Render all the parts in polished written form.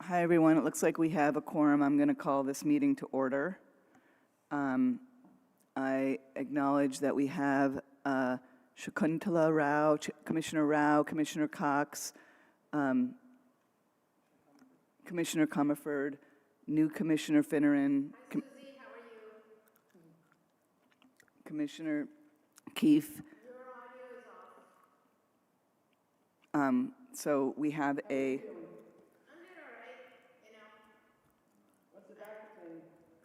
Hi, everyone. It looks like we have a quorum. I'm going to call this meeting to order. I acknowledge that we have Shakuntala Rao, Commissioner Cox, Commissioner Comerford, new Commissioner Finneran. Hi, Susie. How are you? Commissioner Keefe. Your audio is off. So we have a, I'm doing all right, you know. What's the doctor saying?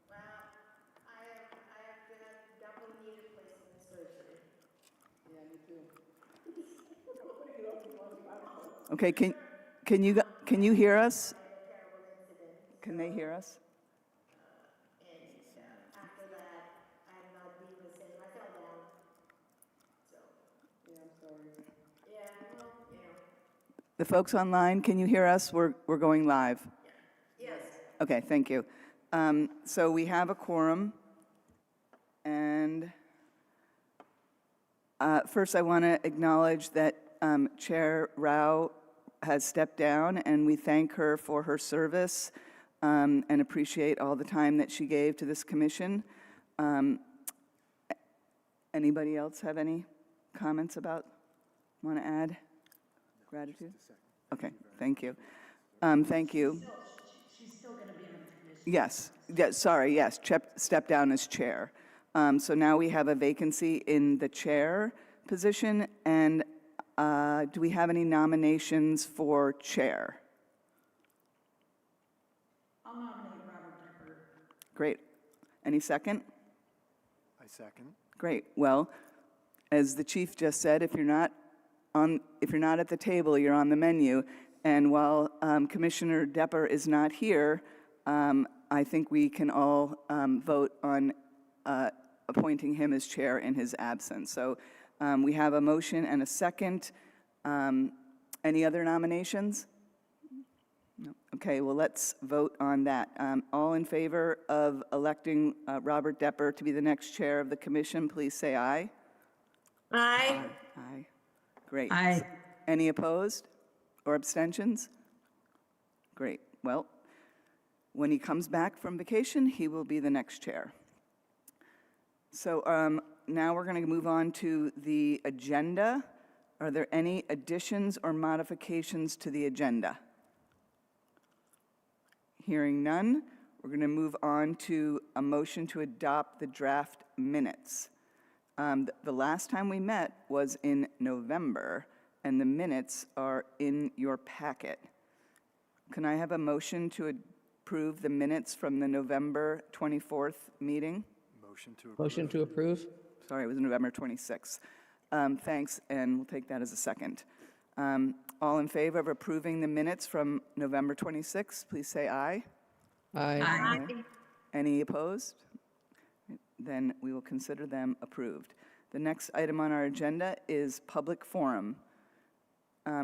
Well, I have to have double knee replacement surgery. Yeah, me too. okay, can you hear us? I had a terrible incident. Can they hear us? And after that, I'm not being the same. I fell down. So, Yeah, I'm sorry. yeah, well, you know. The folks online, can you hear us? We're going live. Yes. Okay, thank you. So we have a quorum, and first I want to acknowledge that Chair Rao has stepped down, and we thank her for her service and appreciate all the time that she gave to this commission. Anybody else have any comments want to add? Gratitude? Okay, thank you. Thank you. She's still going to be on the commission. Yes, sorry, yes, step down as chair. So now we have a vacancy in the chair position, and do we have any nominations for chair? I'll nominate Robert Decker. Great. Any second? I second. Great. Well, as the chief just said, if you're not at the table, you're on the menu. And while Commissioner Depper is not here, I think we can all vote on appointing him as chair in his absence. So we have a motion and a second. Any other nominations? No. Okay, well, let's vote on that. All in favor of electing Robert Depper to be the next chair of the commission, please say aye. Aye. Aye. Great. Aye. Any opposed or abstentions? Great. Well, when he comes back from vacation, he will be the next chair. So now we're going to move on to the agenda. Are there any additions or modifications to the agenda? Hearing none, we're going to move on to a motion to adopt the draft minutes. The last time we met was in November, and the minutes are in your packet. Can I have a motion to approve the minutes from the November 24th meeting? Motion to approve. Motion to approve? Sorry, it was November 26th. Thanks, and we'll take that as a second. All in favor of approving the minutes from November 26th, please say aye. Aye. Any opposed? Then we will consider them approved. The next item on our agenda is public forum.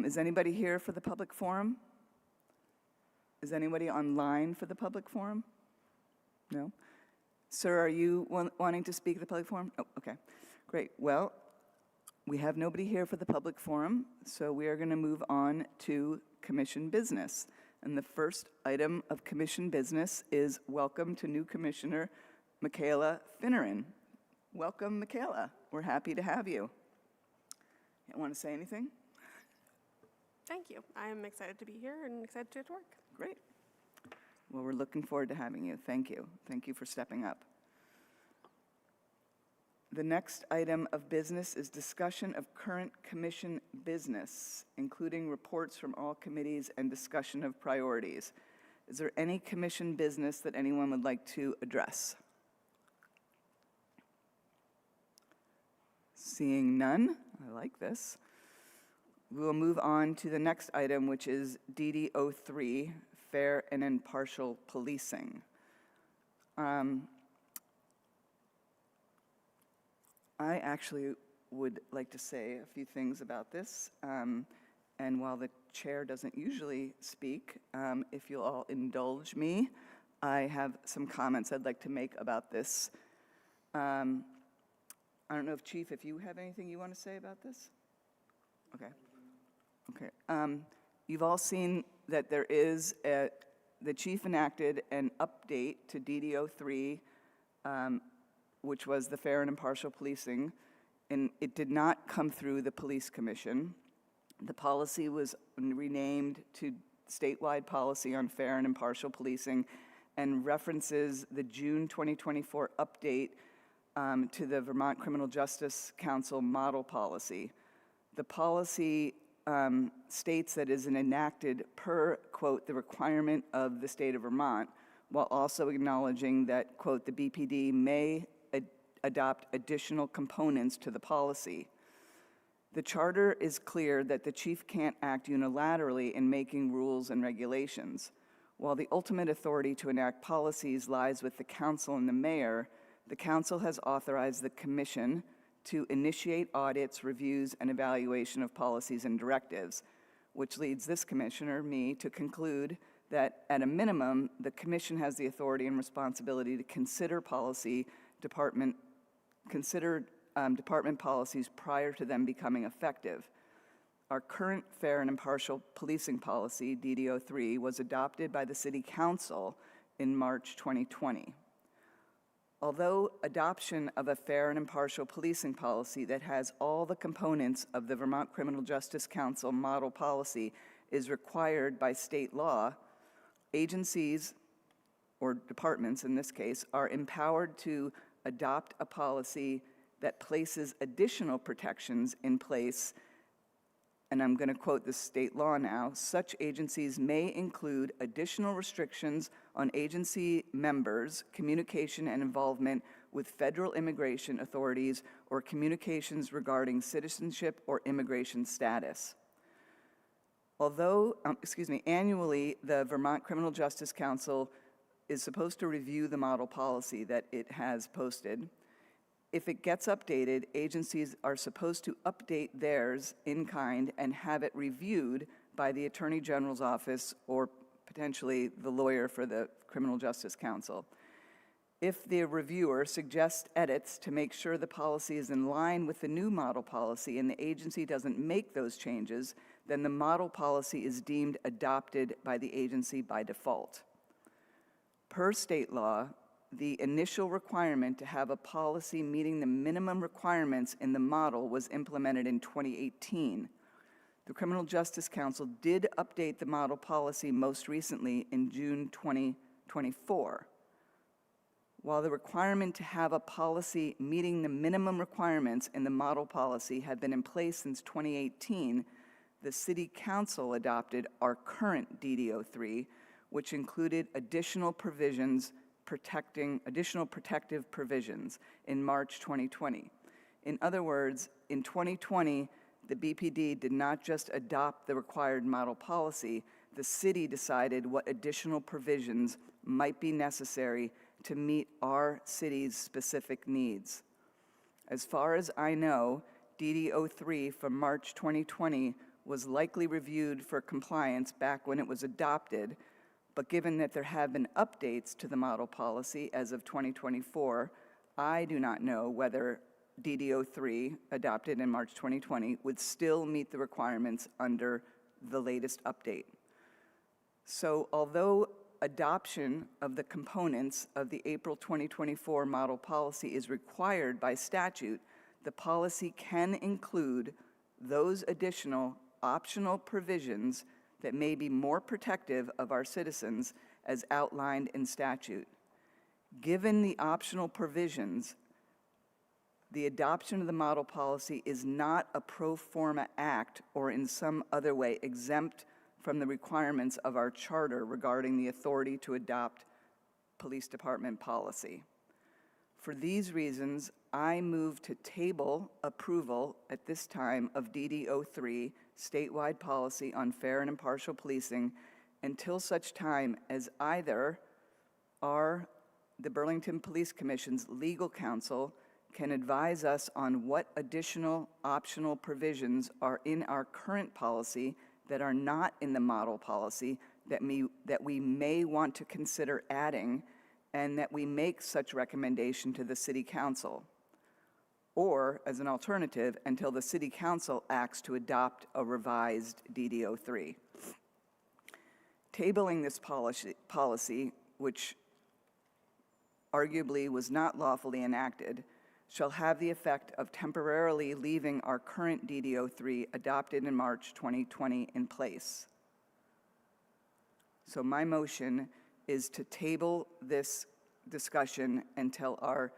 Is anybody here for the public forum? Is anybody online for the public forum? No? Sir, are you wanting to speak at the public forum? Oh, okay. Great. Well, we have nobody here for the public forum, so we are going to move on to commission business. And the first item of commission business is welcome to new Commissioner Michaela Finneran. Welcome, Michaela. We're happy to have you. You want to say anything? Thank you. I'm excited to be here and excited to get to work. Great. Well, we're looking forward to having you. Thank you. Thank you for stepping up. The next item of business is discussion of current commission business, including reports from all committees and discussion of priorities. Is there any commission business that anyone would like to address? Seeing none, I like this. We will move on to the next item, which is DD03, Fair and Impartial Policing. I actually would like to say a few things about this, and while the chair doesn't usually speak, if you'll all indulge me, I have some comments I'd like to make about this. I don't know if Chief, if you have anything you want to say about this? Okay. Okay. You've all seen that there is the chief enacted an update to DDO 3, which was the fair and impartial policing, and it did not come through the police commission. The policy was renamed to statewide policy on fair and impartial policing and references the June 2024 update to the Vermont Criminal Justice Council model policy. The policy states that it is enacted per, quote, the requirement of the state of Vermont, while also acknowledging that, quote, the BPD may adopt additional components to the policy. The charter is clear that the chief can't act unilaterally in making rules and regulations. While the ultimate authority to enact policies lies with the council and the mayor, the council has authorized the commission to initiate audits, reviews, and evaluation of policies and directives, which leads this commissioner, me, to conclude that at a minimum, the commission has the authority and responsibility to consider department policies prior to them becoming effective. Our current fair and impartial policing policy, DDO 3, was adopted by the City Council in March 2020. Although adoption of a fair and impartial policing policy that has all the components of the Vermont Criminal Justice Council model policy is required by state law, agencies, or departments in this case, are empowered to adopt a policy that places additional protections in place, and I'm going to quote the state law now. Such agencies may include additional restrictions on agency members' communication and involvement with federal immigration authorities or communications regarding citizenship or immigration status. Although, annually, the Vermont Criminal Justice Council is supposed to review the model policy that it has posted. If it gets updated, agencies are supposed to update theirs in kind and have it reviewed by the Attorney General's office or potentially the lawyer for the Criminal Justice Council. If the reviewer suggests edits to make sure the policy is in line with the new model policy and the agency doesn't make those changes, then the model policy is deemed adopted by the agency by default. Per state law, the initial requirement to have a policy meeting the minimum requirements in the model was implemented in 2018. The Criminal Justice Council did update the model policy most recently in June 2024. While the requirement to have a policy meeting the minimum requirements in the model policy had been in place since 2018, the City Council adopted our current DDO 3, which included additional protective provisions in March 2020. In other words, in 2020, the BPD did not just adopt the required model policy, the city decided what additional provisions might be necessary to meet our city's specific needs. As far as I know, DDO 3 from March 2020 was likely reviewed for compliance back when it was adopted, but given that there have been updates to the model policy as of 2024, I do not know whether DDO 3, adopted in March 2020, would still meet the requirements under the latest update. So although adoption of the components of the April 2024 model policy is required by statute, the policy can include those additional optional provisions that may be more protective of our citizens as outlined in statute. Given the optional provisions, the adoption of the model policy is not a pro forma act or in some other way exempt from the requirements of our charter regarding the authority to adopt police department policy. For these reasons, I move to table approval at this time of DDO 3, statewide policy on fair and impartial policing, until such time as either the Burlington Police Commission's legal counsel can advise us on what additional optional provisions are in our current policy that are not in the model policy that we may want to consider adding, and that we make such recommendation to the City Council. Or, as an alternative, until the City Council acts to adopt a revised DDO 3. tabling this policy, which arguably was not lawfully enacted, shall have the effect of temporarily leaving our current DD03 adopted in March 2020 in place. So my motion is to table this discussion until our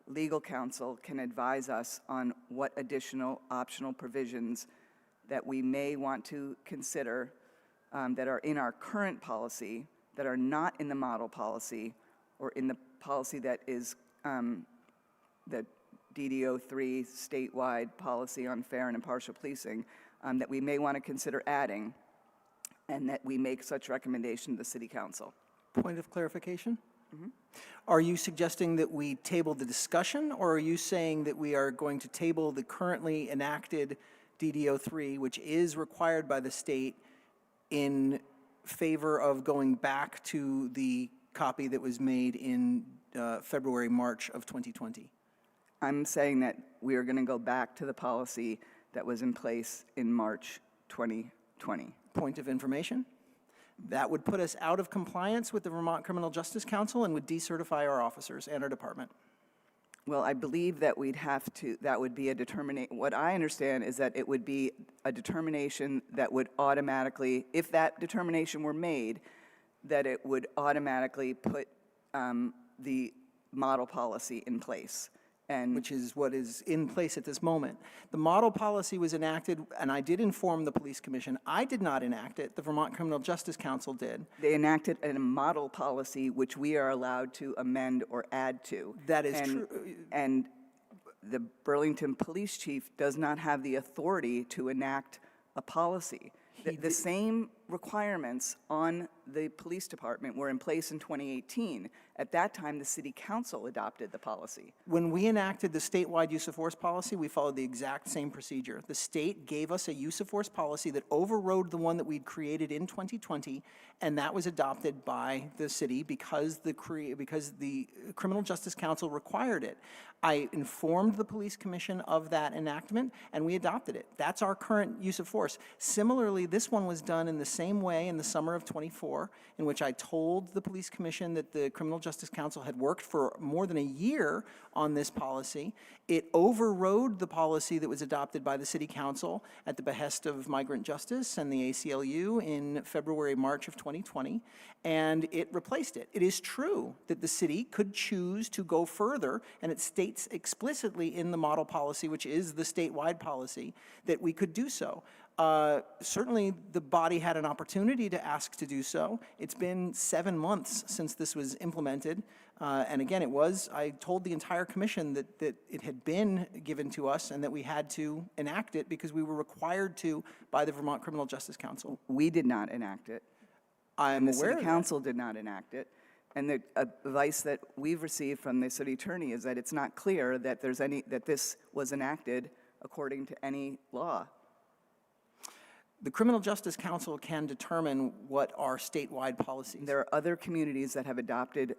legal counsel can advise us on what additional optional provisions that we may want to consider that are in our current policy, that are not in the model policy, or in the policy that is the DD03 statewide policy on fair and impartial policing, that we may want to consider adding, and that we make such recommendation to the City Council. Point of clarification? Are you suggesting that we table the discussion, or are you saying that we are going to table the currently enacted DD03, which is required by the state, in favor of going back to the copy that was made in February, March of 2020? I'm saying that we are going to go back to the policy that was in place in March 2020. Point of information? That would put us out of compliance with the Vermont Criminal Justice Council and would decertify our officers and our department. Well, I believe that we'd have to, that would be a determination, what I understand is that it would be a determination that would automatically, if that determination were made, that it would automatically put the model policy in place. And Which is what is in place at this moment. The model policy was enacted, and I did inform the Police Commission. I did not enact it. The Vermont Criminal Justice Council did. they enacted a model policy which we are allowed to amend or add to. That is And- true. And the Burlington Police Chief does not have the authority to enact a policy. The same requirements on the police department were in place in 2018. At that time, the City Council adopted the policy. When we enacted the statewide use of force policy, we followed the exact same procedure. The state gave us a use of force policy that overrode the one that we'd created in 2020, and that was adopted by the city because the Criminal Justice Council required it. I informed the Police Commission of that enactment, and we adopted it. That's our current use of force. Similarly, this one was done in the same way in the summer of '24, in which I told the Police Commission that the Criminal Justice Council had worked for more than a year on this policy. It overrode the policy that was adopted by the City Council at the behest of Migrant Justice and the ACLU in February, March of 2020, and it replaced it. It is true that the city could choose to go further, and it states explicitly in the model policy, which is the statewide policy, that we could do so. Certainly, the body had an opportunity to ask to do so. It's been 7 months since this was implemented. And again, I told the entire commission that it had been given to us and that we had to enact it because we were required to by the Vermont Criminal Justice Council. We did not enact it. I'm The aware City of that. Council did not enact it. And the advice that we've received from the city attorney is that it's not clear that that this was enacted according to any law. The Criminal Justice Council can determine what are statewide policies. There are other communities that have adopted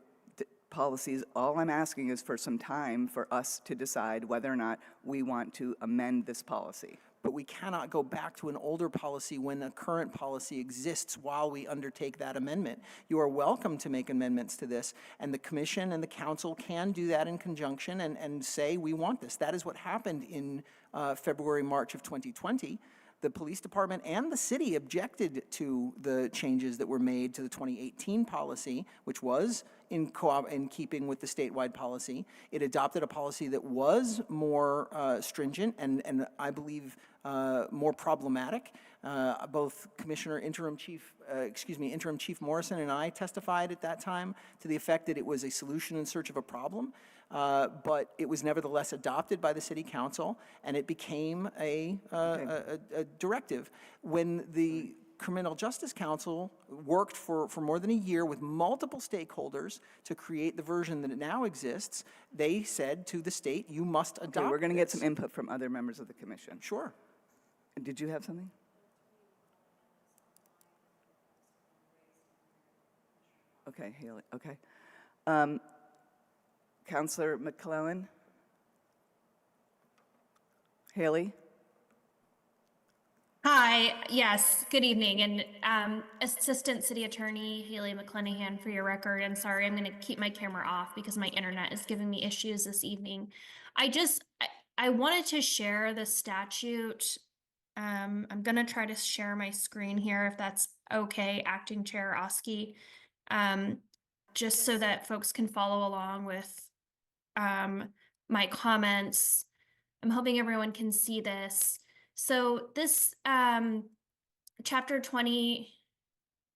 policies. All I'm asking is for some time for us to decide whether or not we want to amend this policy. But we cannot go back to an older policy when a current policy exists while we undertake that amendment. You are welcome to make amendments to this, and the commission and the council can do that in conjunction and say, we want this. That is what happened in February, March of 2020. The police department and the city objected to the changes that were made to the 2018 policy, which was in keeping with the statewide policy. It adopted a policy that was more stringent and I believe more problematic. Both Interim Chief Morrison and I testified at that time to the effect that it was a solution in search of a problem. But it was nevertheless adopted by the City Council, and it became a directive. When the Criminal Justice Council worked for more than a year with multiple stakeholders to create the version that now exists, they said to the state, you must adopt Okay, we're going to get this. some input from other members of the commission. Sure. Did you have something? Okay, Haley, okay. Counselor McClellan? Haley? Hi, yes, good evening, and Assistant City Attorney Haley McClenahan for your record. And sorry, I'm going to keep my camera off because my internet is giving me issues this evening. I wanted to share the statute. I'm going to try to share my screen here if that's okay, Acting Chair Oski, just so that folks can follow along with my comments. I'm hoping everyone can see this. So this chapter 20,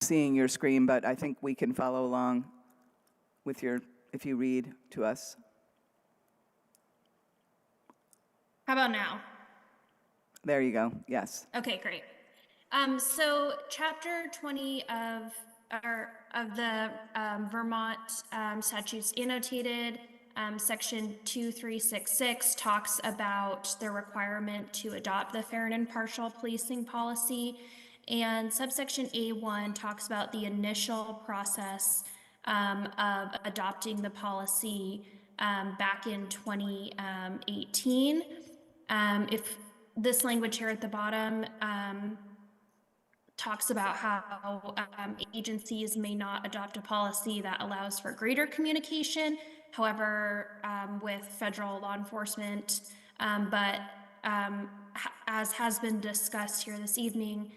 Seeing your screen, but I think we can follow along with your, if you read to us. how about now? There you go, yes. Okay, great. So chapter 20 of the Vermont statutes annotated, section 2366 talks about the requirement to adopt the fair and impartial policing policy, and subsection A1 talks about the initial process of adopting the policy back in 2018. If this language here at the bottom talks about how agencies may not adopt a policy that allows for greater communication, however, with federal law enforcement, but as has been discussed here this evening,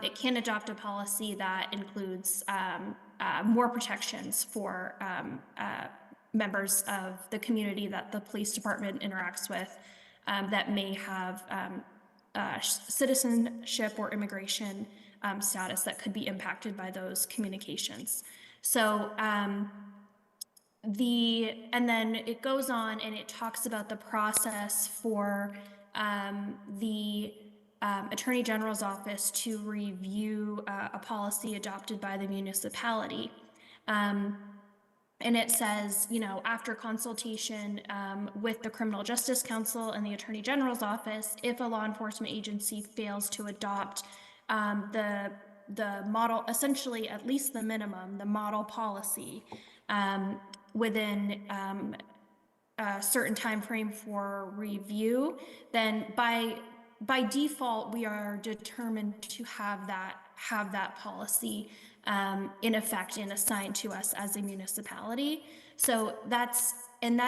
it can adopt a policy that includes more protections for members of the community that the police department interacts with that may have citizenship or immigration status that could be impacted by those communications. So and then it goes on and it talks about the process for the Attorney General's office to review a policy adopted by the municipality. And it says, you know, after consultation with the Criminal Justice Council and the Attorney General's office, if a law enforcement agency fails to adopt the model, essentially at least the minimum, the model policy within a certain time frame for review, then by default we are determined to have that policy in effect and assigned to us as a municipality. So that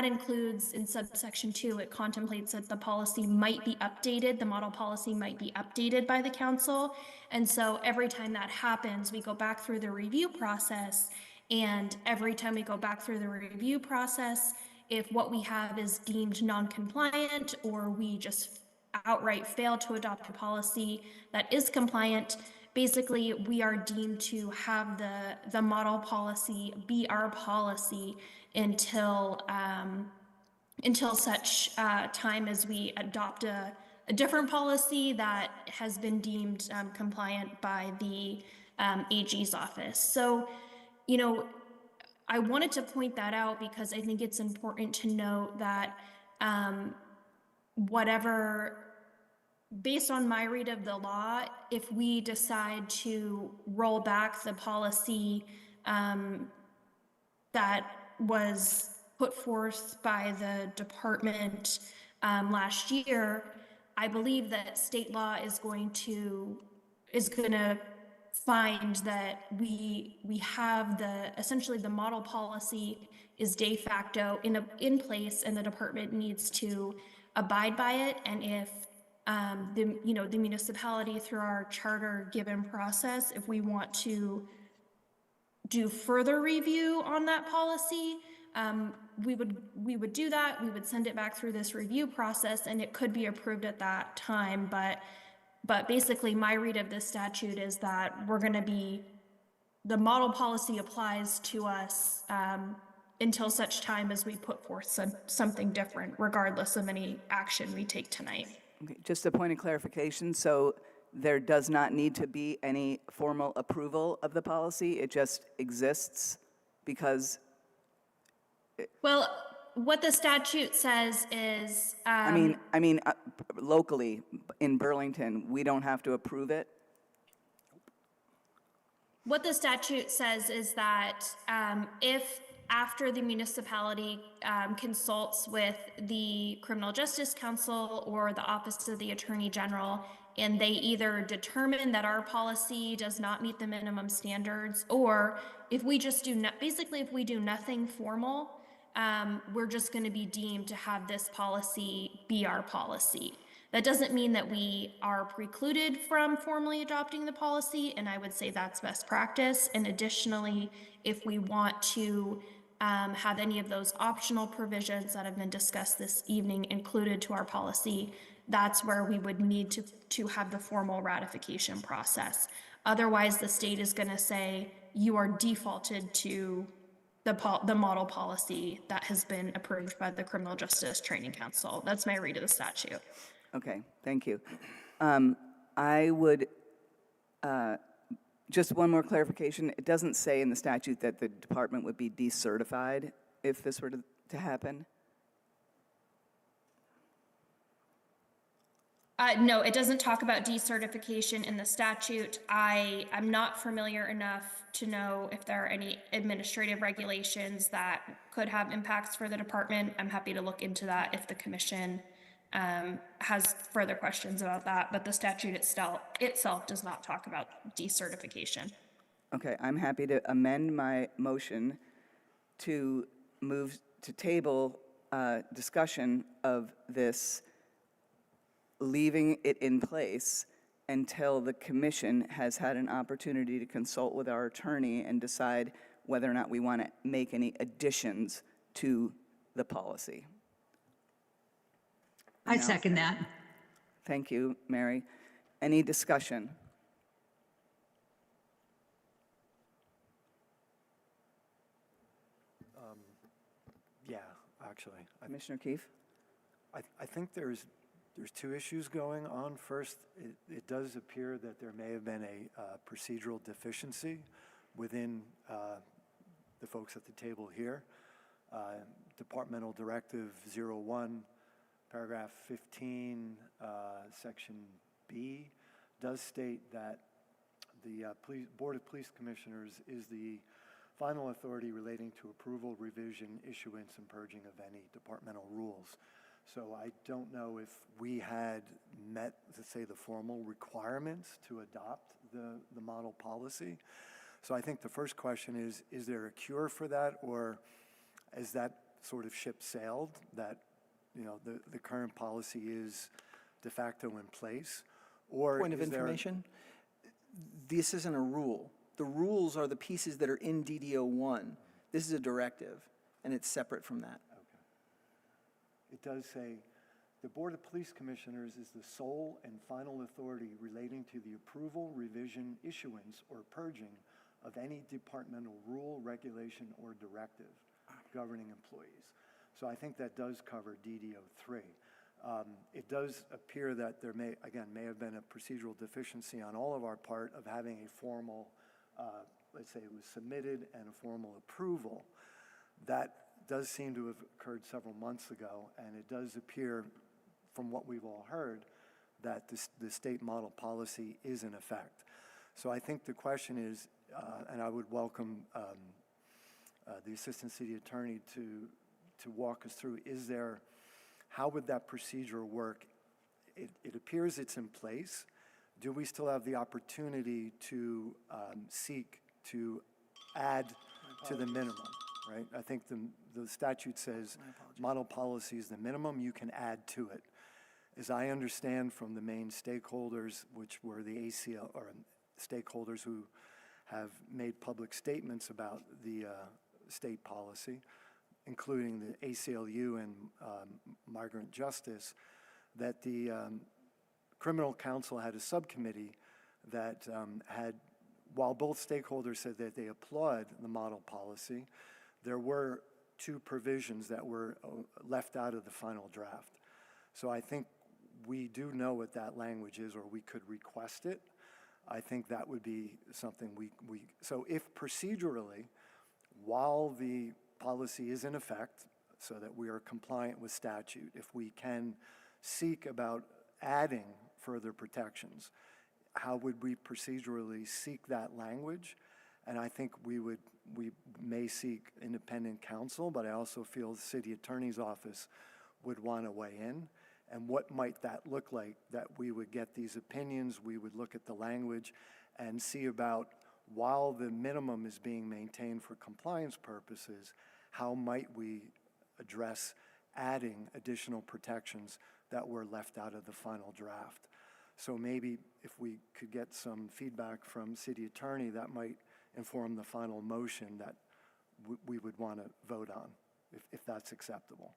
includes in subsection 2, it contemplates that the policy might be updated, the model policy might be updated by the council. And so every time that happens, we go back through the review process. And every time we go back through the review process, if what we have is deemed non-compliant or we just outright fail to adopt a policy that is compliant, basically we are deemed to have the model policy be our policy until such time as we adopt a different policy that has been deemed compliant by the AG's office. So, you know, I wanted to point that out because I think it's important to note that based on my read of the law, if we decide to roll back the policy that was put forth by the department last year, I believe that state law is going to find that we have essentially the model policy is de facto in place, and the department needs to abide by it. And if the municipality, through our charter given process, if we want to do further review on that policy, we would do that. We would send it back through this review process, and it could be approved at that time. But basically, my read of this statute is that the model policy applies to us until such time as we put forth something different, regardless of any action we take tonight. Okay, just a point of clarification, so there does not need to be any formal approval of the policy, it just exists because... Well, what the statute says is... locally, in Burlington, we don't have to approve it? What the statute says is that if after the municipality consults with the Criminal Justice Council or the Office of the Attorney General, and they either determine that our policy does not meet the minimum standards, or if we just do basically if we do nothing formal, we're just going to be deemed to have this policy be our policy. That doesn't mean that we are precluded from formally adopting the policy, and I would say that's best practice. And additionally, if we want to have any of those optional provisions that have been discussed this evening included to our policy, that's where we would need to have the formal ratification process. Otherwise, the state is going to say you are defaulted to the model policy that has been approved by the Criminal Justice Training Council. That's my read of the statute. Okay, thank you. I would, just one more clarification. It doesn't say in the statute that the department would be decertified if this were to happen? No, it doesn't talk about decertification in the statute. I'm not familiar enough to know if there are any administrative regulations that could have impacts for the department. I'm happy to look into that if the commission has further questions about that, but the statute itself does not talk about decertification. Okay, I'm happy to amend my motion to move to table discussion of this, leaving it in place until the commission has had an opportunity to consult with our attorney and decide whether or not we want to make any additions to the policy. I second that. Thank you, Mary. Any discussion? Yeah, actually. Commissioner Keefe? I think there's two issues going on. First, it does appear that there may have been a procedural deficiency within the folks at the table here. Departmental Directive 01, paragraph 15, section B, does state that the Board of Police Commissioners is the final authority relating to approval, revision, issuance, and purging of any departmental rules. So I don't know if we had met, let's say, the formal requirements to adopt the model policy. So I think the first question is there a cure for that, or is that sort of ship sailed, that the current policy is de facto in place? Or Point of information, this isn't a rule. The rules are the pieces that are in DD01. This is a directive, and it's separate from that. It does say, the Board of Police Commissioners is the sole and final authority relating to the approval, revision, issuance, or purging of any departmental rule, regulation, or directive governing employees. So I think that does cover DD03. It does appear that there may have been a procedural deficiency on all of our part of having a formal, let's say it was submitted and a formal approval. That does seem to have occurred several months ago, and it does appear, from what we've all heard, that the state model policy is in effect. So I think the question is, and I would welcome the Assistant City Attorney to walk us through, how would that procedure work? It appears it's in place. Do we still have the opportunity to seek to add to the minimum? Right? I think the statute says model policy is the minimum, you can add to it. As I understand from the main stakeholders, which were the ACL, or stakeholders who have made public statements about the state policy, including the ACLU and Migrant Justice, that the Criminal Counsel had a subcommittee that while both stakeholders said that they applaud the model policy, there were two provisions that were left out of the final draft. So I think we do know what that language is, or we could request it. I think that would be something so if procedurally, while the policy is in effect, so that we are compliant with statute, if we can seek about adding further protections, how would we procedurally seek that language? And I think we may seek independent counsel, but I also feel the city attorney's office would want to weigh in. And what might that look like? That we would get these opinions, we would look at the language and see about, while the minimum is being maintained for compliance purposes, how might we address adding additional protections that were left out of the final draft? So maybe if we could get some feedback from city attorney, that might inform the final motion that we would want to vote on, if that's acceptable.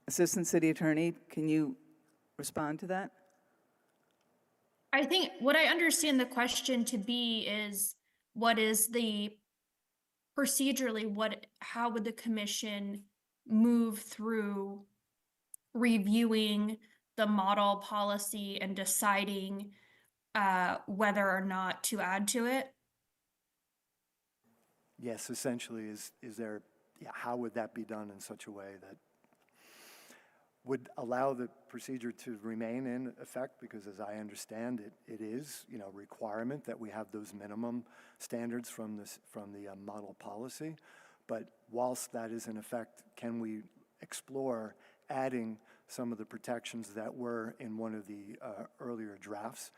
Assistant City Attorney, can you respond to that? I think what I understand the question to be is, what is the procedurally, how would the commission move through reviewing the model policy and deciding whether or not to add to it? Yes, essentially, is there, how would that be done in such a way that would allow the procedure to remain in effect? Because as I understand it, it is, requirement that we have those minimum standards from the model policy. But whilst that is in effect, can we explore adding some of the protections that were in one of the earlier drafts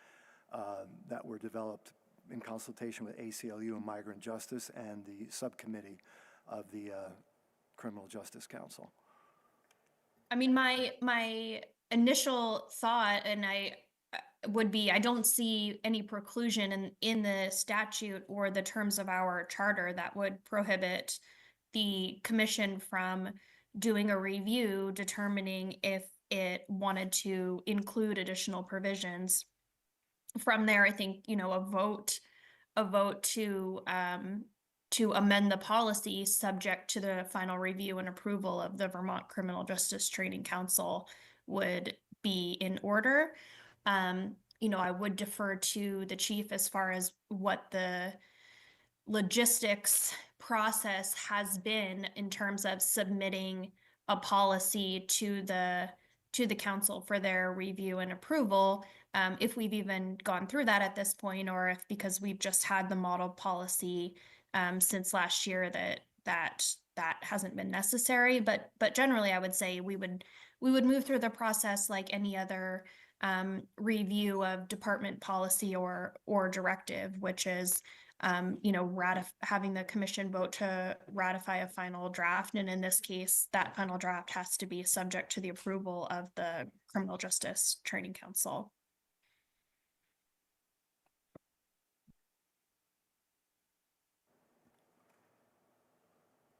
that were developed in consultation with ACLU and Migrant Justice and the subcommittee of the Criminal Justice Council? I mean, my initial thought, and would be, I don't see any preclusion in the statute or the terms of our charter that would prohibit the commission from doing a review, determining if it wanted to include additional provisions. From there, I think, a vote to amend the policy subject to the final review and approval of the Vermont Criminal Justice Training Council would be in order. I would defer to the chief as far as what the logistics process has been in terms of submitting a policy to the council for their review and approval. If we've even gone through that at this point, or if, because we've just had the model policy since last year, that hasn't been necessary. But generally, I would say we would move through the process like any other review of department policy or directive, which is having the commission vote to ratify a final draft. And in this case, that final draft has to be subject to the approval of the Criminal Justice Training Council.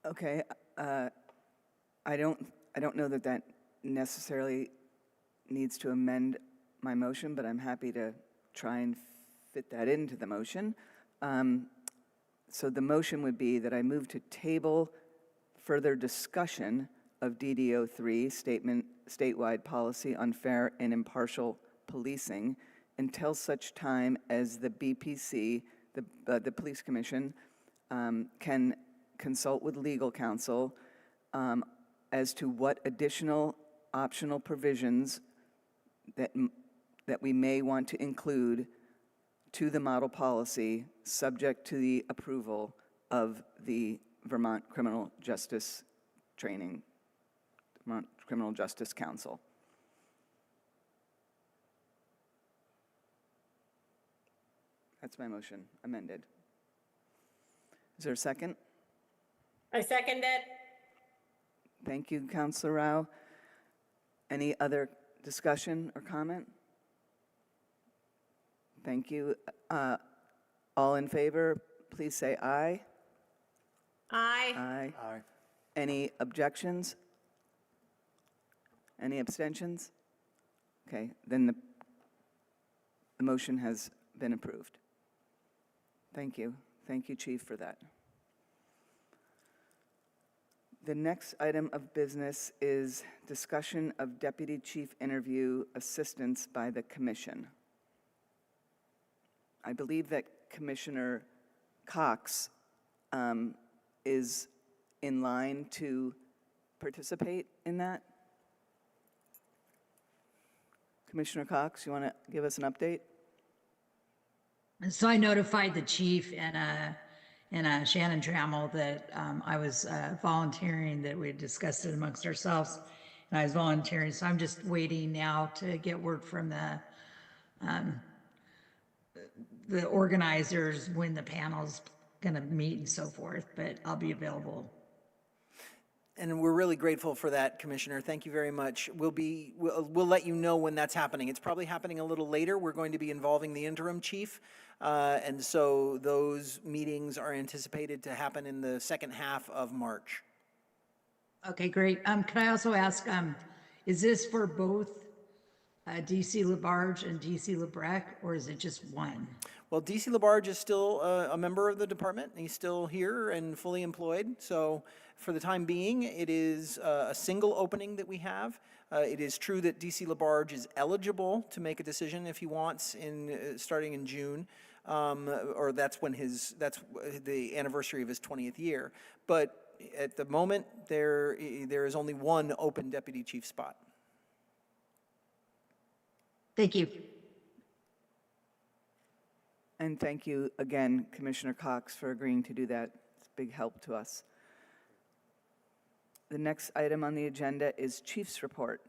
Okay, I don't know that necessarily needs to amend my motion, but I'm happy to try and fit that into the motion. So the motion would be that I move to table further discussion of DD03, statewide policy on fair and impartial policing, until such time as the BPC, the Police Commission, can consult with legal counsel as to what additional optional provisions that we may want to include to the model policy, subject to the approval of the Vermont Criminal Justice Vermont Criminal Justice Council. That's my motion, amended. Is there a second? I second it. Thank you, Councilor Rao. Any other discussion or comment? Thank you. All in favor, please say aye. Aye. Aye. Aye. Any objections? Any abstentions? Okay, then the motion has been approved. Thank you. Thank you, Chief, for that. The next item of business is discussion of Deputy Chief interview assistance by the Commission. I believe that Commissioner Cox is in line to participate in that. Commissioner Cox, you want to give us an update? So I notified the chief, and and Shannon Trammell that I was volunteering, that we had discussed it amongst ourselves, and I was volunteering. So I'm just waiting now to get word from the organizers when the panel's going to meet and so forth, but I'll be available. And we're really grateful for that, Commissioner. Thank you very much. We'll let you know when that's happening. It's probably happening a little later. We're going to be involving the interim chief. And so those meetings are anticipated to happen in the second half of March. Okay, great. Can I also ask, is this for both DC LaBarge and DC LeBrec, or is it just one? Well, DC LaBarge is still a member of the department. He's still here and fully employed. So for the time being, it is a single opening that we have. It is true that DC LaBarge is eligible to make a decision if he wants starting in June, or that's the anniversary of his 20th year. But at the moment, there is only one open deputy chief spot. Thank you. And thank you again, Commissioner Cox, for agreeing to do that. It's a big help to us. The next item on the agenda is Chief's report.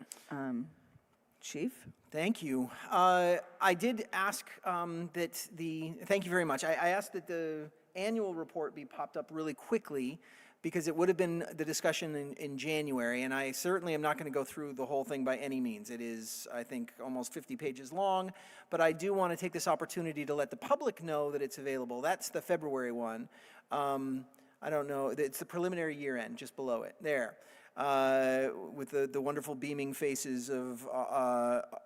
Chief? Thank you. I did ask thank you very much. I asked that the annual report be popped up really quickly because it would have been the discussion in January, and I certainly am not going to go through the whole thing by any means. It is, I think, almost 50 pages long, but I do want to take this opportunity to let the public know that it's available. That's the February one. I don't know, it's the preliminary year end, just below it, there, with the wonderful beaming faces of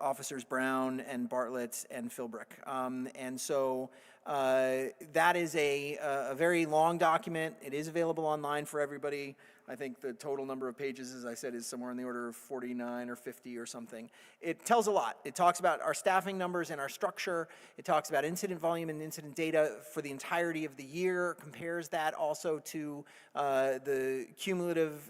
Officers Brown and Bartlett and Philbrick. And so that is a very long document. It is available online for everybody. I think the total number of pages, as I said, is somewhere in the order of 49 or 50 or something. It tells a lot. It talks about our staffing numbers and our structure. It talks about incident volume and incident data for the entirety of the year, compares that also to the cumulative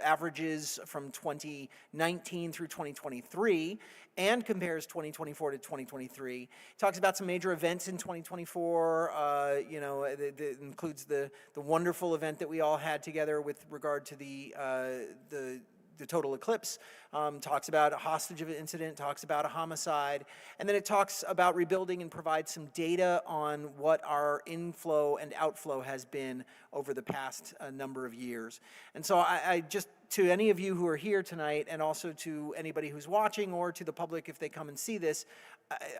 averages from 2019 through 2023, and compares 2024 to 2023. It talks about some major events in 2024. That includes the wonderful event that we all had together with regard to the total eclipse. Talks about a hostage incident, talks about a homicide, and then it talks about rebuilding and provides some data on what our inflow and outflow has been over the past number of years. And so I just, to any of you who are here tonight, and also to anybody who's watching or to the public if they come and see this,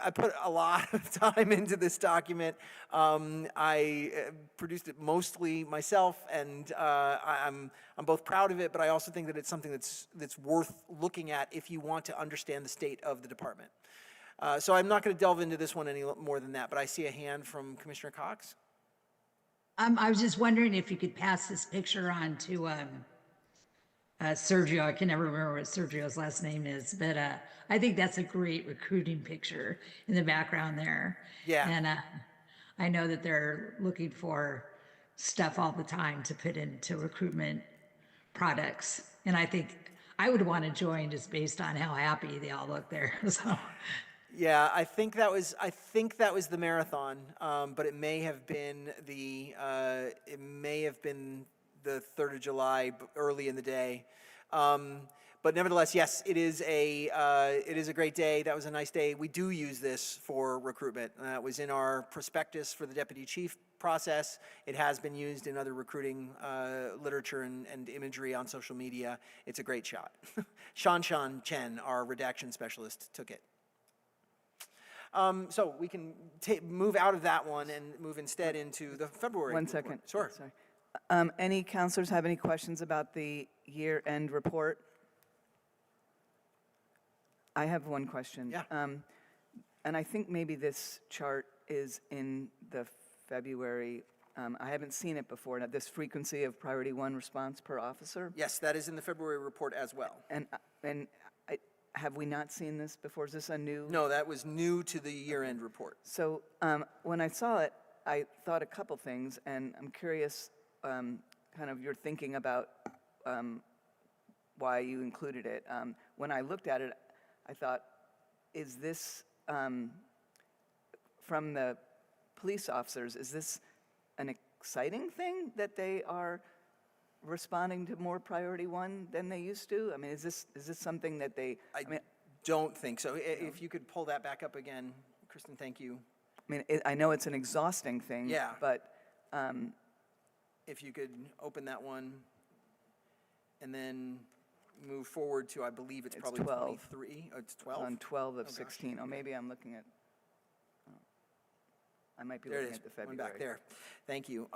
I put a lot of time into this document. I produced it mostly myself, and I'm both proud of it, but I also think that it's something that's worth looking at if you want to understand the state of the department. So I'm not going to delve into this one any more than that, but I see a hand from Commissioner Cox. I was just wondering if you could pass this picture on to Sergio. I can never remember what Sergio's last name is, but I think that's a great recruiting picture in the background there. Yeah. And I know that they're looking for stuff all the time to put into recruitment products. And I think I would want to join just based on how happy they all look there. So. Yeah, I think that was the marathon, but it may have been the 3rd of July early in the day. But nevertheless, yes, it is a great day. That was a nice day. We do use this for recruitment. It was in our prospectus for the deputy chief process. It has been used in other recruiting literature and imagery on social media. It's a great shot. Shan Chen, our redaction specialist, took it. So we can move out of that one and move instead into the February One report. second. Sure. Sorry. Any counselors have any questions about the year-end report? I have one question. Yeah. And I think maybe this chart is in the February, I haven't seen it before, now this frequency of priority 1 response per officer. Yes, that is in the February report as well. And have we not seen this before? Is this a new? No, that was new to the year-end report. So when I saw it, I thought a couple things, and I'm curious kind of your thinking about why you included it. When I looked at it, I thought, is this, from the police officers, is this an exciting thing that they are responding to more priority one than they used to? I mean, is this something that they, I mean, Don't think so. If you could pull that back up again, Kristen, thank you. I know it's an exhausting thing. Yeah. But, If you could open that one and then move forward to, I believe it's It's probably 12. 23. Oh, it's it's 12? on 12 of gosh. 16, or maybe I'm looking at, I might be There it looking is, at the one February. back there. Thank you.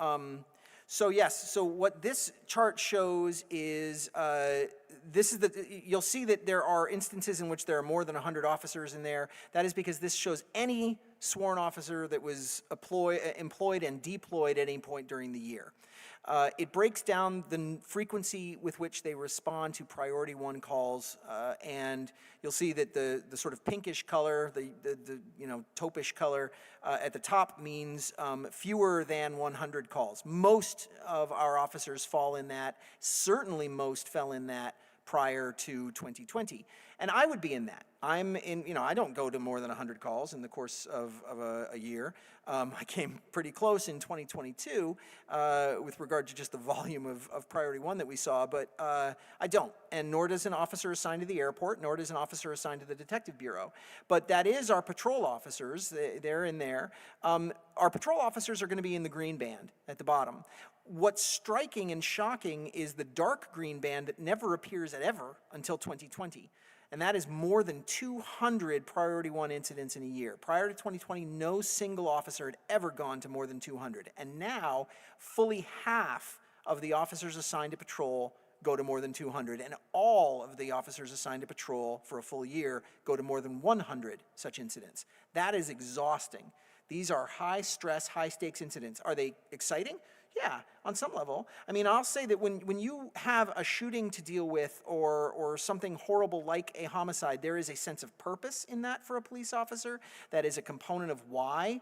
So yes, so what this chart shows is, you'll see that there are instances in which there are more than 100 officers in there. That is because this shows any sworn officer that was employed and deployed at any point during the year. It breaks down the frequency with which they respond to priority one calls, and you'll see that the sort of pinkish color, the taupish color at the top means fewer than 100 calls. Most of our officers fall in that. Certainly most fell in that prior to 2020. And I would be in that. I'm in, I don't go to more than 100 calls in the course of a year. I came pretty close in 2022 with regard to just the volume of priority one that we saw, but I don't. And nor does an officer assigned to the airport, nor does an officer assigned to the detective bureau. But that is our patrol officers. They're in there. Our patrol officers are going to be in the green band at the bottom. What's striking and shocking is the dark green band that never appears at ever until 2020. And that is more than 200 priority one incidents in a year. Prior to 2020, no single officer had ever gone to more than 200. And now, fully half of the officers assigned to patrol go to more than 200. And all of the officers assigned to patrol for a full year go to more than 100 such incidents. That is exhausting. These are high-stress, high-stakes incidents. Are they exciting? Yeah, on some level. I mean, I'll say that when you have a shooting to deal with or something horrible like a homicide, there is a sense of purpose in that for a police officer. That is a component of why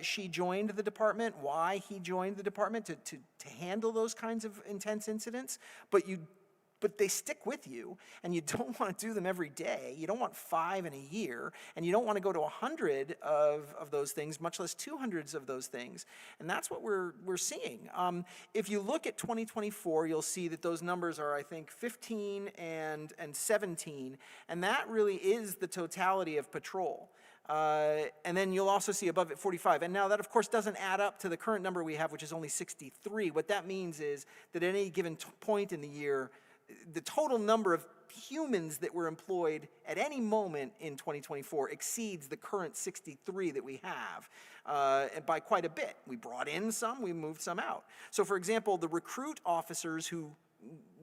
she joined the department, why he joined the department, to handle those kinds of intense incidents. But they stick with you, and you don't want to do them every day. You don't want 5 in a year, and you don't want to go to 100 of those things, much less 200s of those things. And that's what we're seeing. If you look at 2024, you'll see that those numbers are, I think, 15 and 17, and that really is the totality of patrol. And then you'll also see above it 45. And now that, of course, doesn't add up to the current number we have, which is only 63. What that means is that at any given point in the year, the total number of humans that were employed at any moment in 2024 exceeds the current 63 that we have by quite a bit. We brought in some, we moved some out. So, for example, the recruit officers who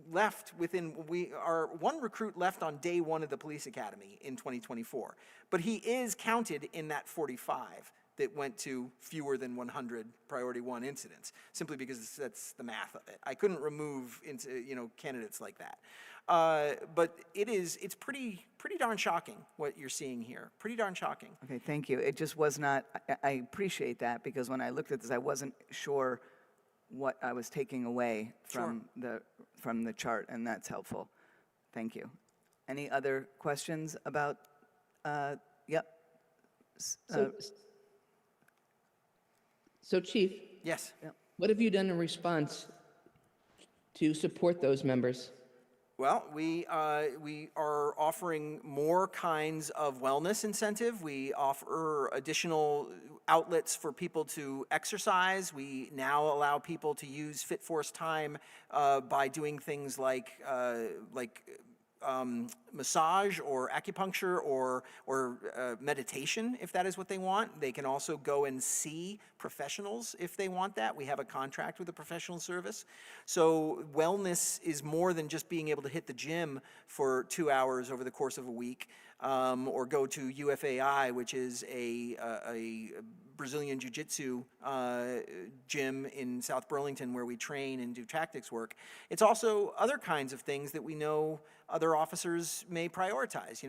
left one recruit left on day one of the police academy in 2024, but he is counted in that 45 that went to fewer than 100 priority one incidents, simply because that's the math of it. I couldn't remove candidates like that. But it's pretty darn shocking what you're seeing here. Pretty darn shocking. Okay, thank you. It just was not, I appreciate that, because when I looked at this, I wasn't sure what I was taking away from the chart, and that's helpful. Thank you. Any other questions about, yep. So Chief, Yes. what have you done in response to support those members? Well, we are offering more kinds of wellness incentive. We offer additional outlets for people to exercise. We now allow people to use Fit Force time by doing things like massage or acupuncture or meditation, if that is what they want. They can also go and see professionals if they want that. We have a contract with a professional service. So wellness is more than just being able to hit the gym for 2 hours over the course of a week, or go to UFAI, which is a Brazilian Jiu-Jitsu gym in South Burlington where we train and do tactics work. It's also other kinds of things that we know other officers may prioritize.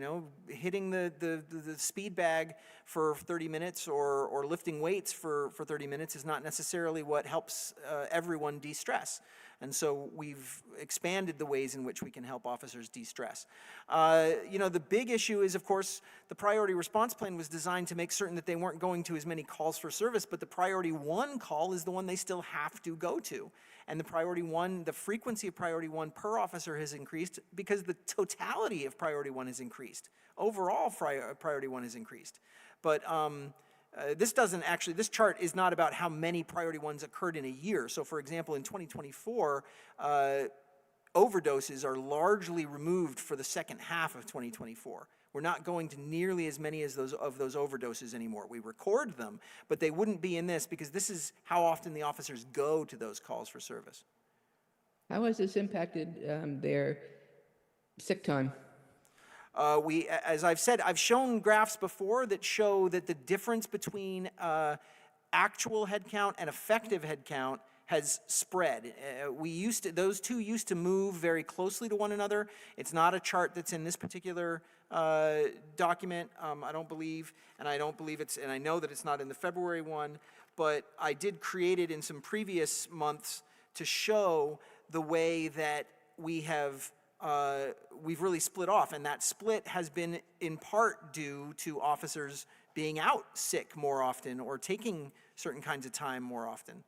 Hitting the speed bag for 30 minutes or lifting weights for 30 minutes is not necessarily what helps everyone de-stress. And so we've expanded the ways in which we can help officers de-stress. The big issue is, of course, the priority response plan was designed to make certain that they weren't going to as many calls for service, but the priority 1 call is the one they still have to go to. And the frequency of priority 1 per officer has increased because the totality of priority 1 has increased. Overall, priority 1 has increased. But this chart is not about how many priority 1s occurred in a year. So for example, in 2024, overdoses are largely removed for the second half of 2024. We're not going to nearly as many as those overdoses anymore. We record them, but they wouldn't be in this because this is how often the officers go to those calls for service. How has this impacted their sick time? As I've said, I've shown graphs before that show that the difference between actual headcount and effective headcount has spread. Those two used to move very closely to one another. It's not a chart that's in this particular document, I don't believe, and I know that it's not in the February one, but I did create it in some previous months to show the way that we've really split off, and that split has been in part due to officers being out sick more often or taking certain kinds of time more often.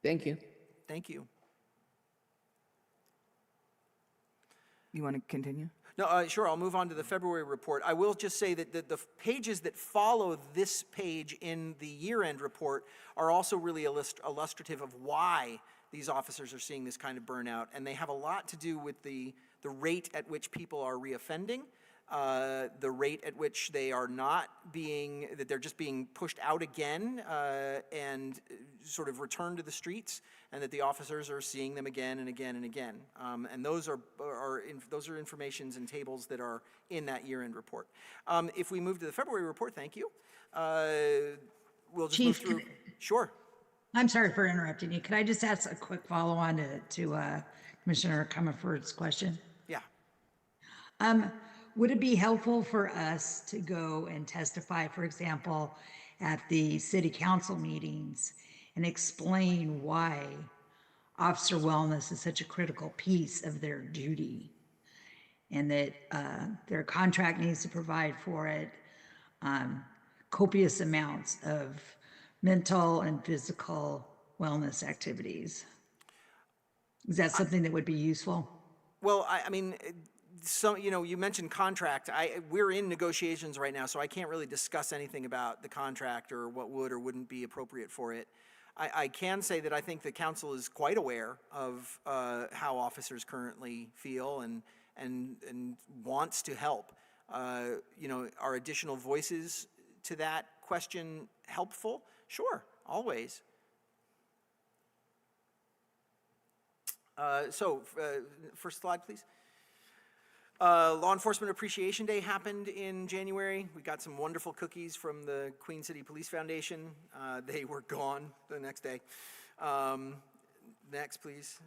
Thank you. Thank you. You want to continue? No, sure, I'll move on to the February report. I will just say that the pages that follow this page in the year-end report are also really illustrative of why these officers are seeing this kind of burnout, and they have a lot to do with the rate at which people are reoffending, the rate at which they are that they're just being pushed out again and sort of returned to the streets, and that the officers are seeing them again and again and again. And those are informations and tables that are in that year-end report. If we move to the February report, thank you. We'll just Chief, move through. Sure. I'm sorry for interrupting you. Could I just ask a quick follow-on to Commissioner Comerford's question? Yeah. Would it be helpful for us to go and testify, for example, at the city council meetings and explain why officer wellness is such a critical piece of their duty and that their contract needs to provide for it copious amounts of mental and physical wellness activities? Is that something that would be useful? Well, I mean, you mentioned contract. We're in negotiations right now, so I can't really discuss anything about the contract or what would or wouldn't be appropriate for it. I can say that I think the council is quite aware of how officers currently feel and wants to help. Are additional voices to that question helpful? Sure, always. First slide, please. Law Enforcement Appreciation Day happened in January. We got some wonderful cookies from the Queen City Police Foundation. They were gone the next day. Next, please.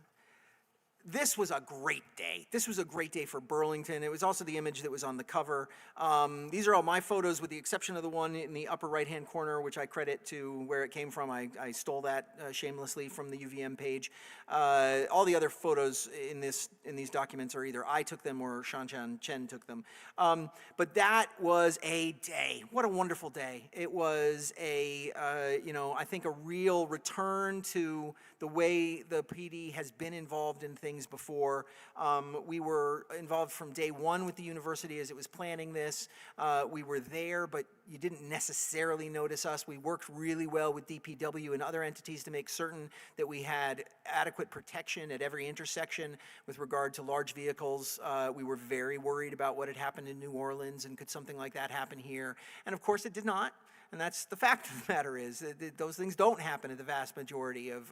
This was a great day. This was a great day for Burlington. It was also the image that was on the cover. These are all my photos with the exception of the one in the upper right-hand corner, which I credit to where it came from. I stole that shamelessly from the UVM page. All the other photos in these documents are either I took them or Shanchan Chen took them. But that was a day. What a wonderful day. It was I think a real return to the way the PD has been involved in things before. We were involved from day one with the university as it was planning this. We were there, but you didn't necessarily notice us. We worked really well with DPW and other entities to make certain that we had adequate protection at every intersection with regard to large vehicles. We were very worried about what had happened in New Orleans and could something like that happen here. And of course it did not. And that's the fact of the matter is that those things don't happen at the vast majority of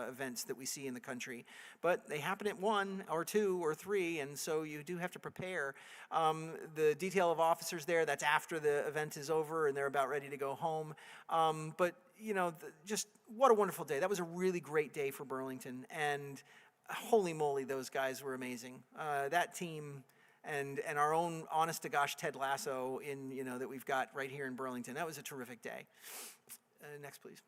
events that we see in the country. But they happen at 1 or 2 or 3, and so you do have to prepare. The detail of officers there, that's after the event is over and they're about ready to go home. But, just what a wonderful day. That was a really great day for Burlington. And holy moly, those guys were amazing. That team, and our own honest-to-gosh Ted Lasso that we've got right here in Burlington. That was a terrific day. Next, please.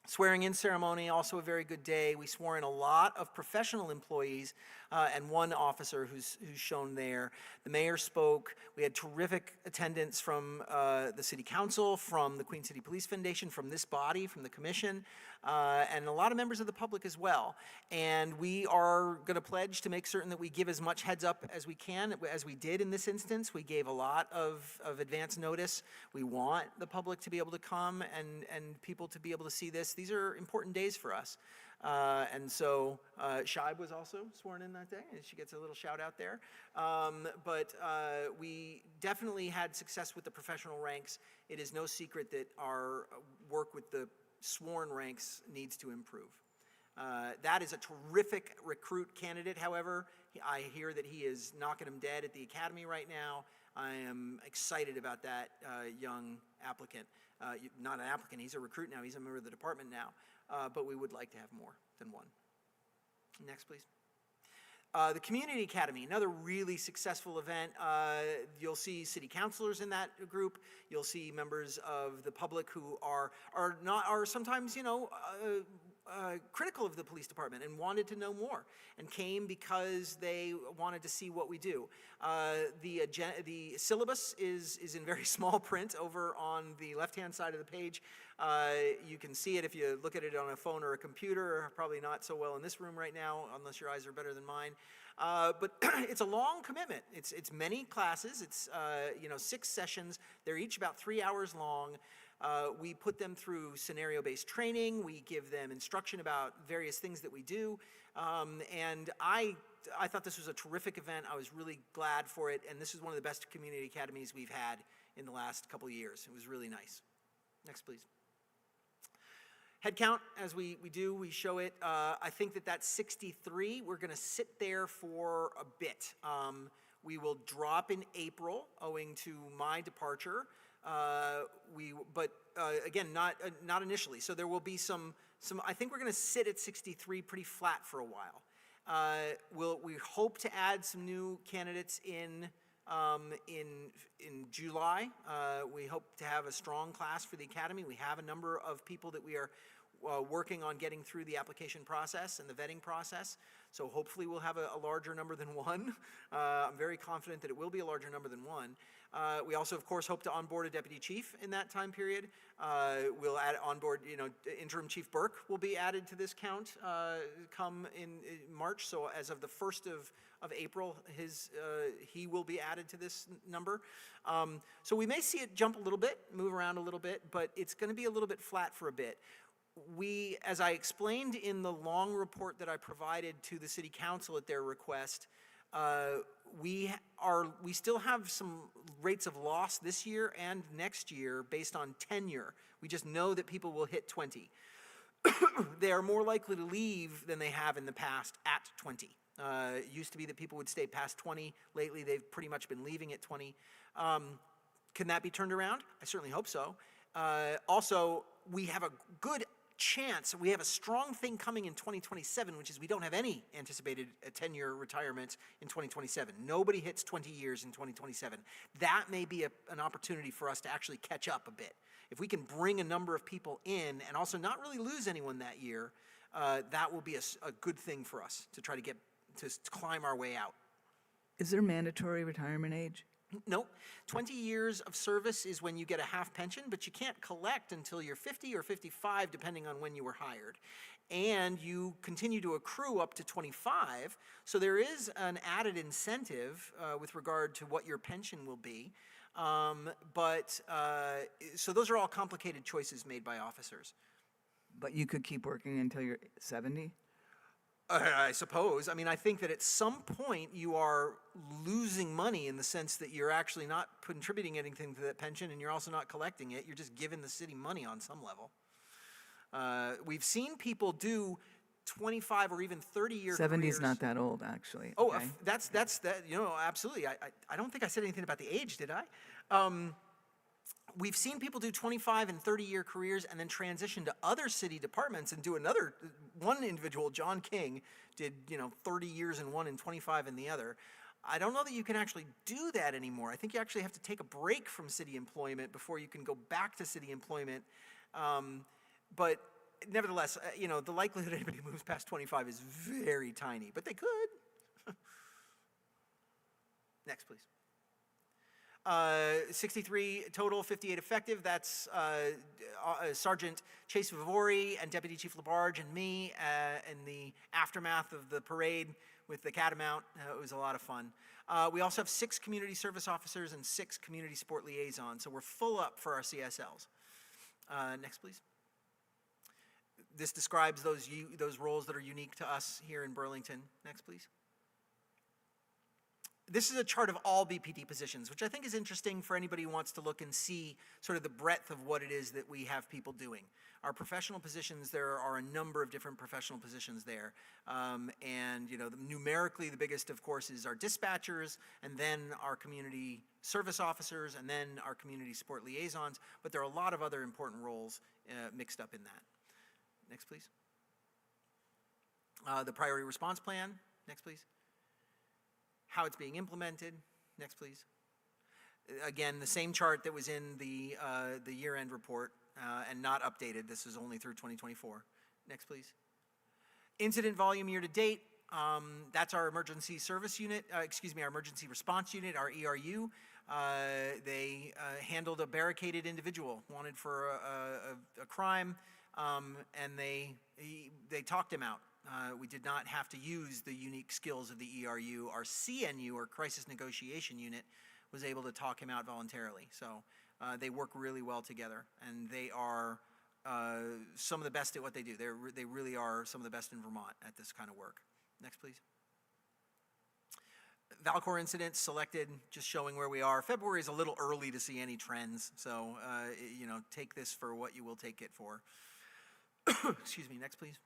Swearing-in ceremony, also a very good day. We swore in a lot of professional employees and one officer who's shown there. The mayor spoke. We had terrific attendance from the city council, from the Queen City Police Foundation, from this body, from the commission, and a lot of members of the public as well. And we are going to pledge to make certain that we give as much heads up as we can, as we did in this instance. We gave a lot of advance notice. We want the public to be able to come and people to be able to see this. These are important days for us. And so Shibe was also sworn in that day, and she gets a little shout out there. But we definitely had success with the professional ranks. It is no secret that our work with the sworn ranks needs to improve. That is a terrific recruit candidate, however. I hear that he is knocking him dead at the academy right now. I am excited about that young applicant. Not an applicant, he's a recruit now, he's a member of the department now, but we would like to have more than one. Next, please. The Community Academy, another really successful event. You'll see city councilors in that group. You'll see members of the public who are sometimes, critical of the police department and wanted to know more and came because they wanted to see what we do. The syllabus is in very small print over on the left-hand side of the page. You can see it if you look at it on a phone or a computer, probably not so well in this room right now, unless your eyes are better than mine. But it's a long commitment. It's many classes. It's 6 sessions. They're each about 3 hours long. We put them through scenario-based training. We give them instruction about various things that we do. And I thought this was a terrific event. I was really glad for it. And this is one of the best community academies we've had in the last couple of years. It was really nice. Next, please. Head count, as we show it. I think that's 63. We're going to sit there for a bit. We will drop in April, owing to my departure. Again, not initially. So there will be some. I think we're going to sit at 63 pretty flat for a while. We hope to add some new candidates in July. We hope to have a strong class for the academy. We have a number of people that we are working on getting through the application process and the vetting process. So hopefully we'll have a larger number than one. I'm very confident that it will be a larger number than one. We also, of course, hope to onboard a deputy chief in that time period. We'll onboard, interim chief Burke will be added to this count come in March. So as of the 1st of April, he will be added to this number. So we may see it jump a little bit, move around a little bit, but it's going to be a little bit flat for a bit. As I explained in the long report that I provided to the city council at their request, we still have some rates of loss this year and next year based on tenure. We just know that people will hit 20. They are more likely to leave than they have in the past at 20. It used to be that people would stay past 20. Lately, they've pretty much been leaving at 20. Can that be turned around? I certainly hope so. Also, we have a good chance, we have a strong thing coming in 2027, which is we don't have any anticipated 10-year retirement in 2027. Nobody hits 20 years in 2027. That may be an opportunity for us to actually catch up a bit. If we can bring a number of people in and also not really lose anyone that year, that will be a good thing for us to try to climb our way out. Is there mandatory retirement age? No, 20 years of service is when you get a half pension, but you can't collect until you're 50 or 55, depending on when you were hired. And you continue to accrue up to 25, so there is an added incentive with regard to what your pension will be. So those are all complicated choices made by officers. But you could keep working until you're 70? I suppose. I mean, I think that at some point you are losing money in the sense that you're actually not contributing anything to that pension and you're also not collecting it. You're just giving the city money on some level. We've seen people do 25 or even 30-year 70 is careers. not that old, actually. Oh, okay. that's absolutely. I don't think I said anything about the age, did I? We've seen people do 25 and 30-year careers and then transition to other city departments and do one individual, John King, did 30 years in one and 25 in the other. I don't know that you can actually do that anymore. I think you actually have to take a break from city employment before you can go back to city employment. But nevertheless, the likelihood anybody moves past 25 is very tiny, but they could. Next, please. 63 total, 58 effective. That's Sergeant Chase Vivori and Deputy Chief Labarge and me in the aftermath of the parade with the Catamount. It was a lot of fun. We also have 6 community service officers and 6 community sport liaisons, so we're full up for our CSLs. Next, please. This describes those roles that are unique to us here in Burlington. Next, please. This is a chart of all BPD positions, which I think is interesting for anybody who wants to look and see sort of the breadth of what it is that we have people doing. Our professional positions, there are a number of different professional positions there. And numerically the biggest, of course, is our dispatchers, and then our community service officers, and then our community sport liaisons. But there are a lot of other important roles mixed up in that. Next, please. The priority response plan. Next, please. How it's being implemented. Next, please. Again, the same chart that was in the year-end report and not updated. This is only through 2024. Next, please. Incident volume year to date. That's our emergency service unit, our emergency response unit, our ERU. They handled a barricaded individual wanted for a crime, and they talked him out. We did not have to use the unique skills of the ERU. Our CNU, or Crisis Negotiation Unit, was able to talk him out voluntarily. So they work really well together, and they are some of the best at what they do. They really are some of the best in Vermont at this kind of work. Next, please. Valcor incidents selected, just showing where we are. February is a little early to see any trends, so take this for what you will take it for. Excuse me. Next, please.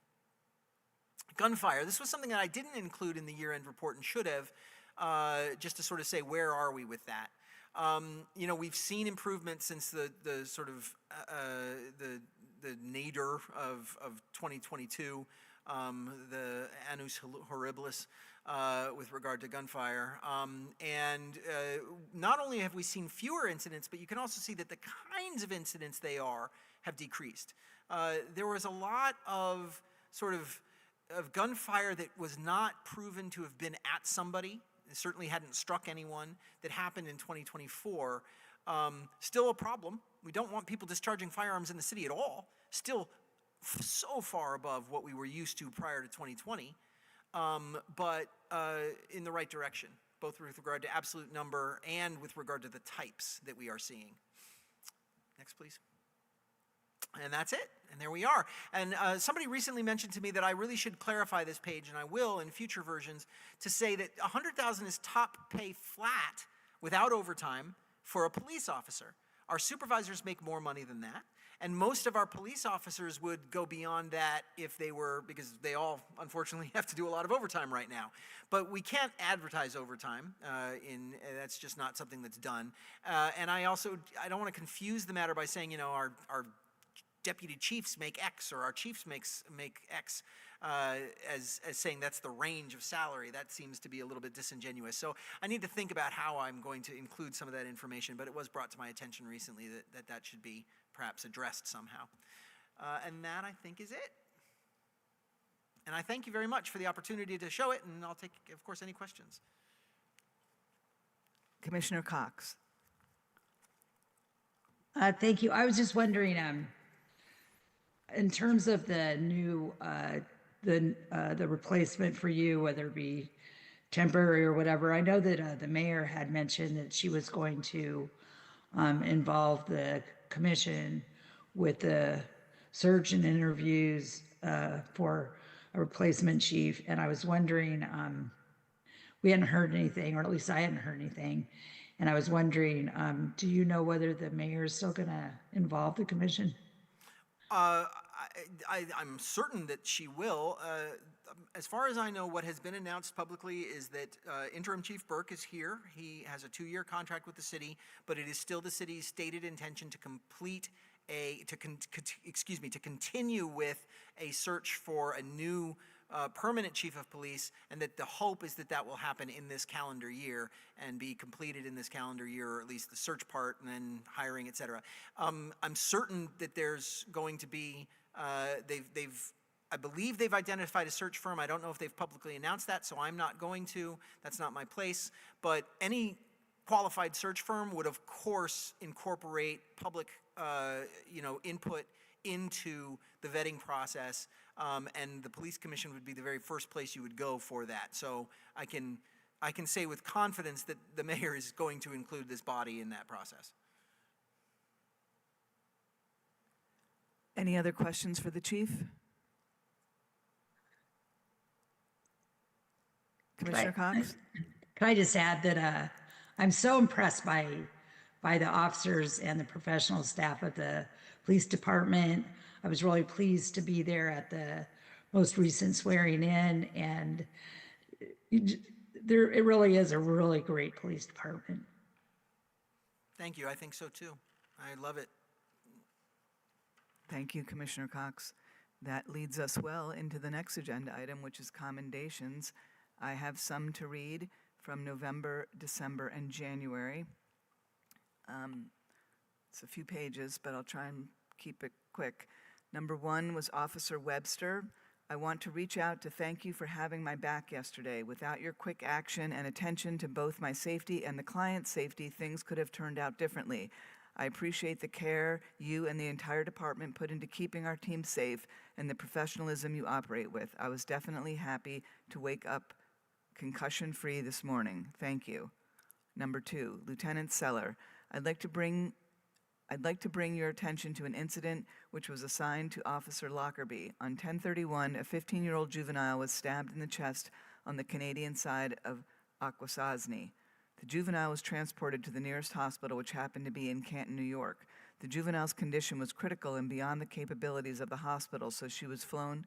Gunfire. This was something that I didn't include in the year-end report and should have, just to sort of say, where are we with that? We've seen improvement since the sort of the nadir of 2022, the annus horribilis with regard to gunfire. And not only have we seen fewer incidents, but you can also see that the kinds of incidents they are have decreased. There was a lot of sort of gunfire that was not proven to have been at somebody, it certainly hadn't struck anyone, that happened in 2024. Still a problem. We don't want people discharging firearms in the city at all. Still so far above what we were used to prior to 2020, but in the right direction, both with regard to absolute number and with regard to the types that we are seeing. Next, please. And that's it. And there we are. And somebody recently mentioned to me that I really should clarify this page, and I will in future versions, to say that $100,000 is top pay flat without overtime for a police officer. Our supervisors make more money than that. And most of our police officers would go beyond that if they were, because they all unfortunately have to do a lot of overtime right now. But we can't advertise overtime, that's just not something that's done. And I don't want to confuse the matter by saying, our deputy chiefs make X, or our chiefs make X, as saying that's the range of salary. That seems to be a little bit disingenuous. So I need to think about how I'm going to include some of that information, but it was brought to my attention recently that should be perhaps addressed somehow. And that, I think, is it. And I thank you very much for the opportunity to show it, and I'll take, of course, any questions. Commissioner Cox. Thank you. I was just wondering, in terms of the new, the replacement for you, whether it be temporary or whatever, I know that the mayor had mentioned that she was going to involve the commission with the search and interviews for a replacement chief. And I was wondering, we hadn't heard anything, or at least I hadn't heard anything. And I was wondering, do you know whether the mayor is still going to involve the commission? I'm certain that she will. As far as I know, what has been announced publicly is that Interim Chief Burke is here. He has a 2-year contract with the city, but it is still the city's stated intention to continue with a search for a new permanent chief of police, and that the hope is that that will happen in this calendar year and be completed in this calendar year, or at least the search part and then hiring, et cetera. I'm certain that there's going to be, I believe they've identified a search firm. I don't know if they've publicly announced that, so I'm not going to. That's not my place. But any qualified search firm would, of course, incorporate public, input into the vetting process, and the police commission would be the very first place you would go for that. So I can say with confidence that the mayor is going to include this body in that process. Any other questions for the chief? Commissioner Cox? Can I just add that I'm so impressed by the officers and the professional staff of the police department. I was really pleased to be there at the most recent swearing in, and it really is a really great police department. Thank you. I think so too. I love it. Thank you, Commissioner Cox. That leads us well into the next agenda item, which is commendations. I have some to read from November, December, and January. It's a few pages, but I'll try and keep it quick. Number 1 was Officer Webster. I want to reach out to thank you for having my back yesterday. Without your quick action and attention to both my safety and the client's safety, things could have turned out differently. I appreciate the care you and the entire department put into keeping our team safe and the professionalism you operate with. I was definitely happy to wake up concussion-free this morning. Thank you. Number 2, Lieutenant Seller. I'd like to bring your attention to an incident which was assigned to Officer Lockerbie. On 10/31, a 15-year-old juvenile was stabbed in the chest on the Canadian side of Akwesasne. The juvenile was transported to the nearest hospital, which happened to be in Canton, New York. The juvenile's condition was critical and beyond the capabilities of the hospital, so she was flown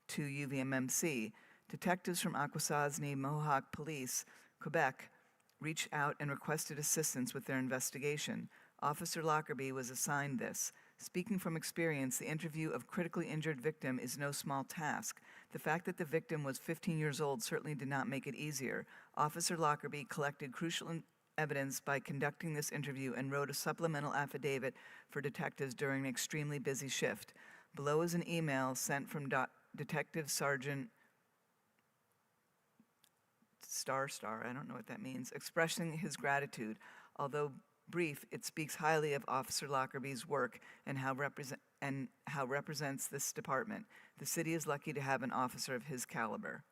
to UVMMC. Detectives from Akwesasne Mohawk Police, Quebec, reached out and requested assistance with their investigation. Officer Lockerbie was assigned this. Speaking from experience, the interview of critically injured victim is no small task. The fact that the victim was 15 years old certainly did not make it easier. Officer Lockerbie collected crucial evidence by conducting this interview and wrote a supplemental affidavit for detectives during an extremely busy shift. Below is an email sent from Detective Sergeant I don't know what that means, expressing his gratitude. Although brief, it speaks highly of Officer Lockerbie's work and how represents this department. The city is lucky to have an officer of his caliber.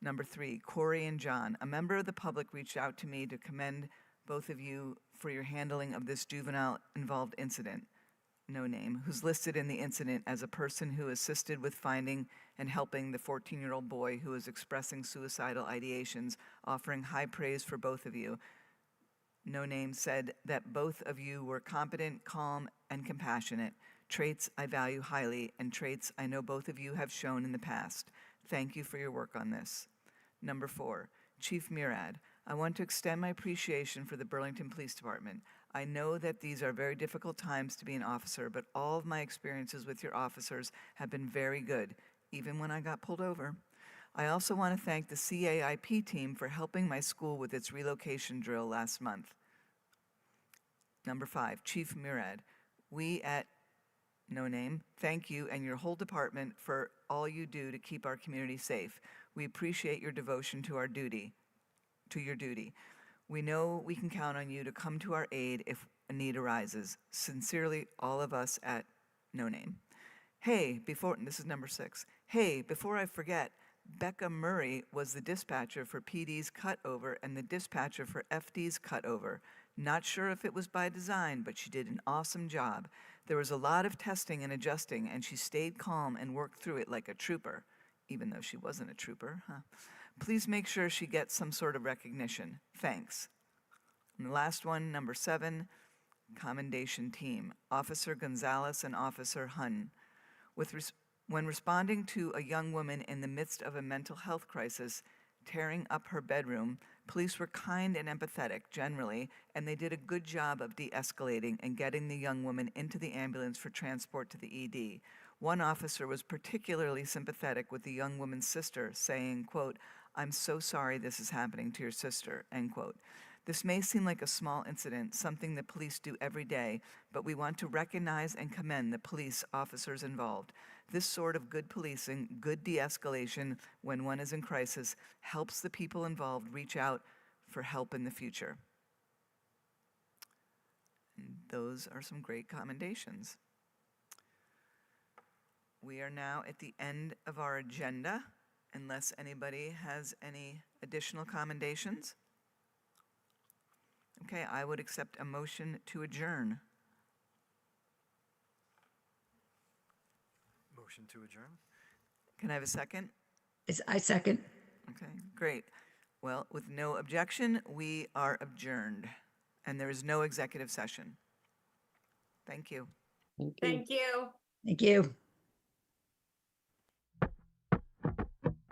Number 3, Corey and John. A member of the public reached out to me to commend both of you for your handling of this juvenile-involved incident, no name, who's listed in the incident as a person who assisted with finding and helping the 14-year-old boy who was expressing suicidal ideations, offering high praise for both of you. No name said that both of you were competent, calm, and compassionate, traits I value highly and traits I know both of you have shown in the past. Thank you for your work on this. Number 4, Chief Murad. I want to extend my appreciation for the Burlington Police Department. I know that these are very difficult times to be an officer, but all of my experiences with your officers have been very good, even when I got pulled over. I also want to thank the CAIP team for helping my school with its relocation drill last month. Number 5, Chief Murad. We at no name thank you and your whole department for all you do to keep our community safe. We appreciate your devotion to your duty. We know we can count on you to come to our aid if a need arises. Sincerely, all of us at no name. This is number 6. Hey, before I forget, Becca Murray was the dispatcher for PD's cutover and the dispatcher for FD's cutover. Not sure if it was by design, but she did an awesome job. There was a lot of testing and adjusting, and she stayed calm and worked through it like a trooper, even though she wasn't a trooper, huh? Please make sure she gets some sort of recognition. Thanks. And the last one, number 7, commendation team, Officer Gonzalez and Officer Hun. When responding to a young woman in the midst of a mental health crisis, tearing up her bedroom, police were kind and empathetic generally, and they did a good job of de-escalating and getting the young woman into the ambulance for transport to the ED. One officer was particularly sympathetic with the young woman's sister, saying, quote, "I'm so sorry this is happening to your sister," end quote. This may seem like a small incident, something that police do every day, but we want to recognize and commend the police officers involved. This sort of good policing, good de-escalation when one is in crisis, helps the people involved reach out for help in the future. And those are some great commendations. We are now at the end of our agenda, unless anybody has any additional commendations. Okay, I would accept a motion to adjourn. Motion to adjourn? Can I have a second? I second. Okay, great. Well, with no objection, we are adjourned, and there is no executive session. Thank you. Thank you. Thank you. Thank you.